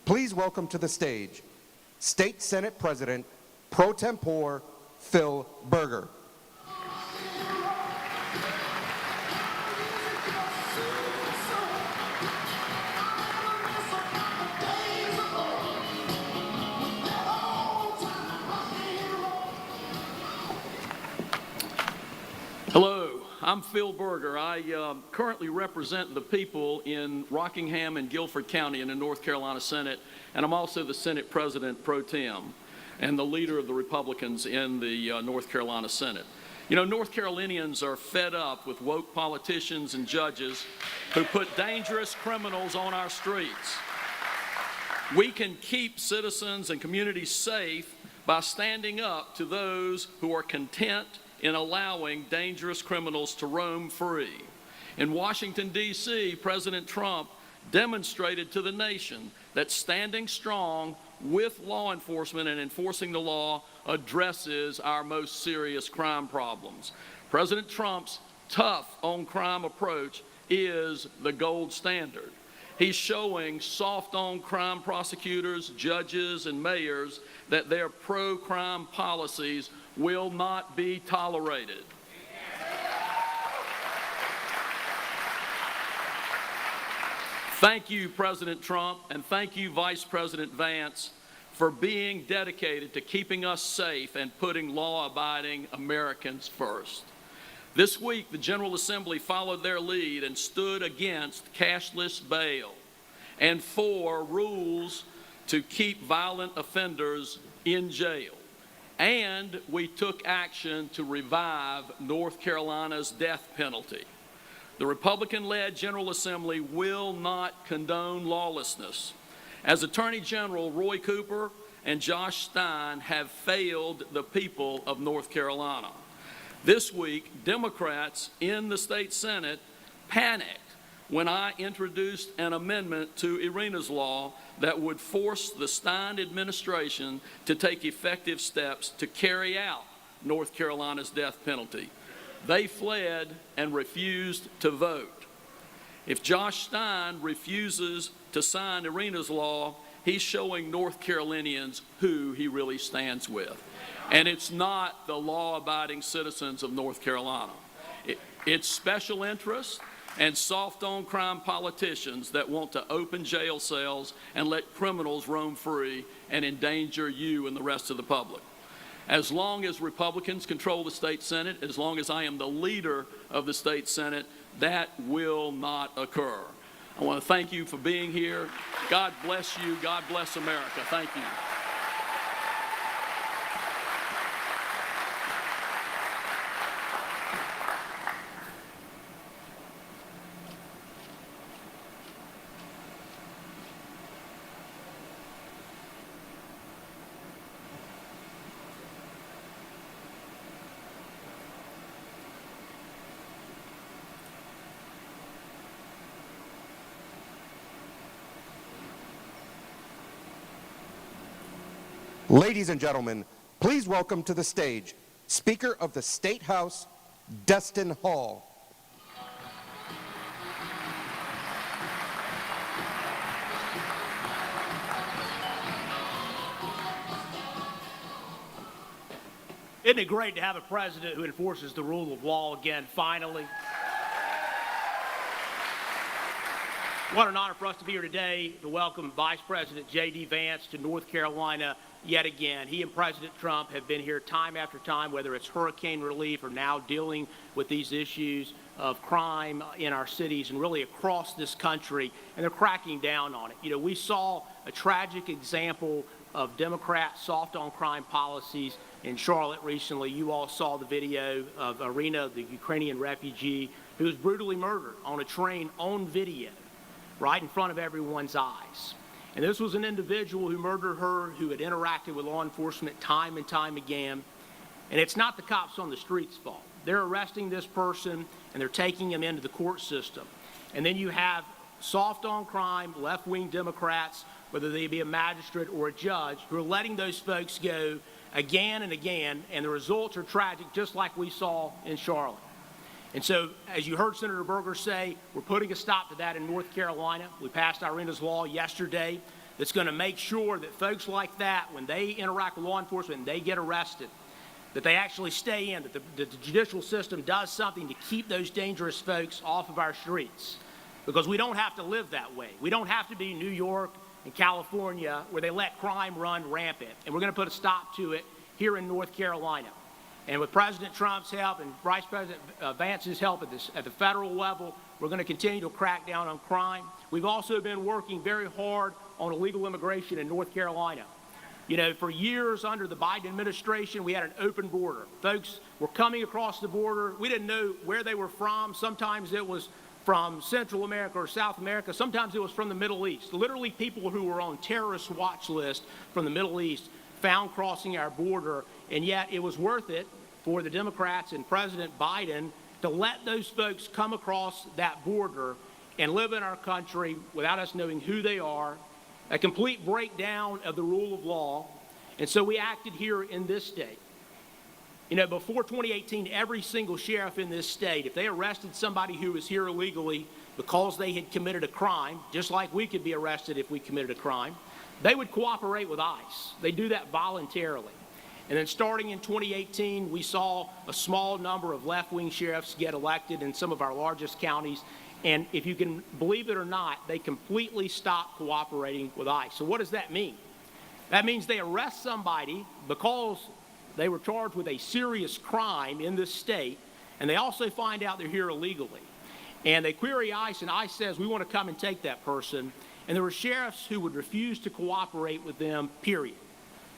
Please welcome to the stage State Senate President Pro Tempore Phil Berger. Hello, I'm Phil Berger. I currently represent the people in Rockingham and Guilford County in the North Carolina Senate, and I'm also the Senate President Pro Tem and the leader of the Republicans in the North Carolina Senate. You know, North Carolinians are fed up with woke politicians and judges who put dangerous criminals on our streets. We can keep citizens and communities safe by standing up to those who are content in allowing dangerous criminals to roam free. In Washington, D.C., President Trump demonstrated to the nation that standing strong with law enforcement and enforcing the law addresses our most serious crime problems. President Trump's tough on crime approach is the gold standard. He's showing soft on crime prosecutors, judges, and mayors that their pro-crime policies will not be tolerated. Thank you, President Trump, and thank you, Vice President Vance, for being dedicated to keeping us safe and putting law-abiding Americans first. This week, the General Assembly followed their lead and stood against cashless bail and for rules to keep violent offenders in jail. And we took action to revive North Carolina's death penalty. The Republican-led General Assembly will not condone lawlessness. As Attorney General, Roy Cooper and Josh Stein have failed the people of North Carolina. This week, Democrats in the state Senate panicked when I introduced an amendment to Irina's law that would force the Stein administration to take effective steps to carry out North Carolina's death penalty. They fled and refused to vote. If Josh Stein refuses to sign Irina's law, he's showing North Carolinians who he really stands with. And it's not the law-abiding citizens of North Carolina. It's special interests and soft-on-crime politicians that want to open jail cells and let criminals roam free and endanger you and the rest of the public. As long as Republicans control the state Senate, as long as I am the leader of the state Senate, that will not occur. I want to thank you for being here. God bless you. God bless America. Thank you. Ladies and gentlemen, please welcome to the stage Speaker of the State House, Destin Hall. Isn't it great to have a president who enforces the rule of law again, finally? What an honor for us to be here today to welcome Vice President JD Vance to North Carolina yet again. He and President Trump have been here time after time, whether it's hurricane relief or now dealing with these issues of crime in our cities and really across this country, and they're cracking down on it. You know, we saw a tragic example of Democrats' soft on crime policies in Charlotte recently. You all saw the video of Irina, the Ukrainian refugee, who was brutally murdered on a train on video, right in front of everyone's eyes. And this was an individual who murdered her, who had interacted with law enforcement time and time again. And it's not the cops on the street's fault. They're arresting this person and they're taking him into the court system. And then you have soft on crime, left-wing Democrats, whether they be a magistrate or a judge, who are letting those folks go again and again, and the results are tragic, just like we saw in Charlotte. And so, as you heard Senator Berger say, we're putting a stop to that in North Carolina. We passed Irina's law yesterday that's going to make sure that folks like that, when they interact with law enforcement and they get arrested, that they actually stay in, that the judicial system does something to keep those dangerous folks off of our streets. Because we don't have to live that way. We don't have to be New York and California where they let crime run rampant. And we're going to put a stop to it here in North Carolina. And with President Trump's help and Vice President Vance's help at the federal level, we're going to continue to crack down on crime. We've also been working very hard on illegal immigration in North Carolina. You know, for years under the Biden administration, we had an open border. Folks were coming across the border. We didn't know where they were from. Sometimes it was from Central America or South America. Sometimes it was from the Middle East. Literally people who were on terrorist watch lists from the Middle East found crossing our border, and yet it was worth it for the Democrats and President Biden to let those folks come across that border and live in our country without us knowing who they are, a complete breakdown of the rule of law. And so we acted here in this state. You know, before 2018, every single sheriff in this state, if they arrested somebody who was here illegally because they had committed a crime, just like we could be arrested if we committed a crime, they would cooperate with ICE. They do that voluntarily. And then starting in 2018, we saw a small number of left-wing sheriffs get elected in some of our largest counties. And if you can believe it or not, they completely stopped cooperating with ICE. So what does that mean? That means they arrest somebody because they were charged with a serious crime in this state, and they also find out they're here illegally. And they query ICE, and ICE says, we want to come and take that person. And there were sheriffs who would refuse to cooperate with them, period.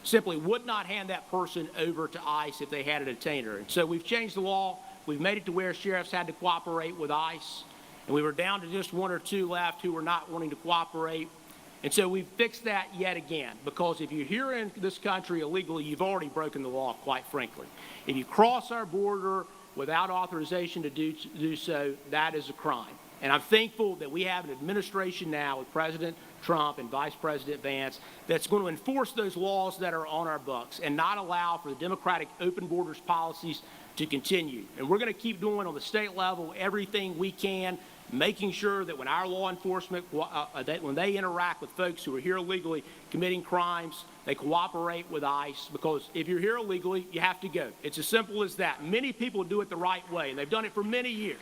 Simply would not hand that person over to ICE if they had a detainer. And so we've changed the law. We've made it to where sheriffs had to cooperate with ICE. And we were down to just one or two left who were not wanting to cooperate. And so we've fixed that yet again, because if you're here in this country illegally, you've already broken the law, quite frankly. If you cross our border without authorization to do so, that is a crime. And I'm thankful that we have an administration now with President Trump and Vice President Vance that's going to enforce those laws that are on our books and not allow for the Democratic open borders policies to continue. And we're going to keep doing on the state level everything we can, making sure that when our law enforcement, when they interact with folks who are here illegally committing crimes, they cooperate with ICE, because if you're here illegally, you have to go. It's as simple as that. Many people do it the right way, and they've done it for many years.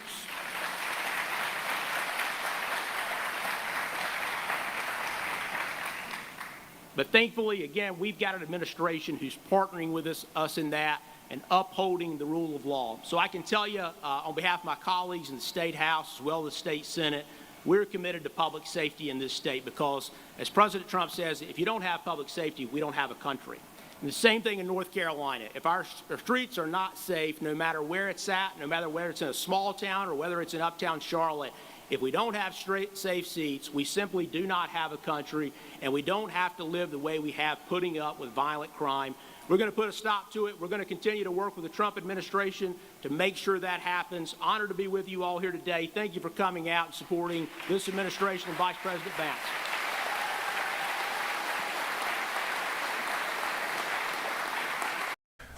But thankfully, again, we've got an administration who's partnering with us in that and upholding the rule of law. So I can tell you, on behalf of my colleagues in the State House as well as the State Senate, we're committed to public safety in this state because, as President Trump says, if you don't have public safety, we don't have a country. And the same thing in North Carolina. If our streets are not safe, no matter where it's at, no matter whether it's in a small town or whether it's in uptown Charlotte, if we don't have safe seats, we simply do not have a country, and we don't have to live the way we have, putting up with violent crime. We're going to put a stop to it. We're going to continue to work with the Trump administration to make sure that happens. Honored to be with you all here today. Thank you for coming out and supporting this administration and Vice President Vance.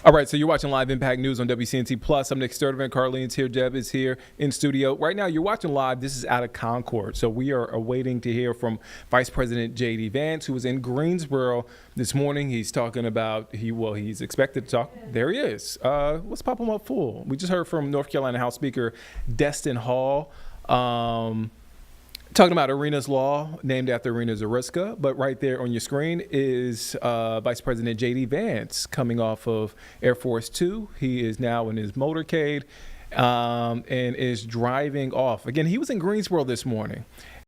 All right, so you're watching Live Impact News on WCNC Plus. I'm Nick Sturdivant. Carlene's here. Deb is here in studio. Right now, you're watching live. This is out of Concord. So we are awaiting to hear from Vice President JD Vance, who was in Greensboro this morning. He's talking about, he's expected to talk. There he is. Let's pop him up full. We just heard from North Carolina House Speaker Destin Hall. Talking about Arena's Law, named after Arena Zariska, but right there on your screen is Vice President JD Vance coming off of Air Force 2. He is now in his motorcade and is driving off. Again, he was in Greensboro this morning.